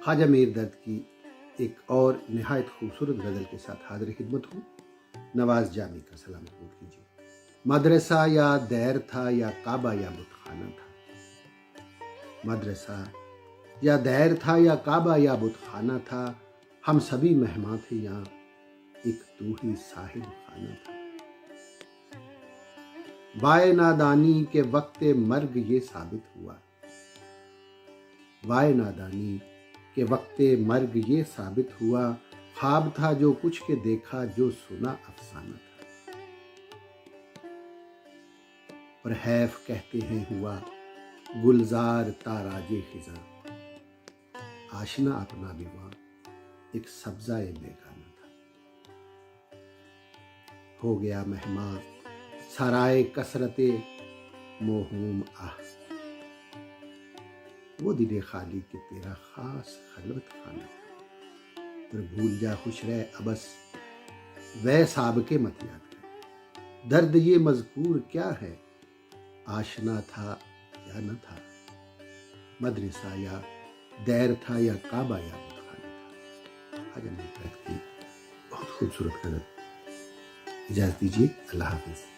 خواجہ میر درد کی ایک اور نہایت خوبصورت غزل کے ساتھ حاضر خدمت ہوں۔ نواز جامی کا سلام قبول کیجیے۔ مدرسہ یا دیر تھا یا کعبہ یا بت خانہ تھا، مدرسہ یا دیر تھا یا کعبہ یا بت خانہ تھا، ہم سبھی مہمان تھے یہاں، ایک تو ہی صاحب خانہ تھا۔ وائے نادانی کے وقت مرگ یہ ثابت ہوا، وائے نادانی کہ وقت مرگ یہ ثابت ہوا، خواب تھا جو کچھ کے دیکھا جو سنا افسانہ تھا۔ اور حیف کہتے ہیں ہوا گلزار تاراج خزاں، آشنا اپنا بھی وہاں ایک سبزہ بیگانہ تھا۔ ہو گیا مہمان سرائے کثرت موہوم آہ، وہ دل خالی کہ تیرا خاص خلوت خانہ تھا۔ پر بھول جا خوش رہ ابس وے سابقے مت یاد کر، درد یہ مذکور کیا ہے، آشنا تھا یا نہ تھا، مدرسہ یا دیر تھا یا کعبہ یا بت خانہ تھا۔ حاجہ میر درد کی بہت خوبصورت غزل۔ اجازت دیجیے، اللہ حافظ۔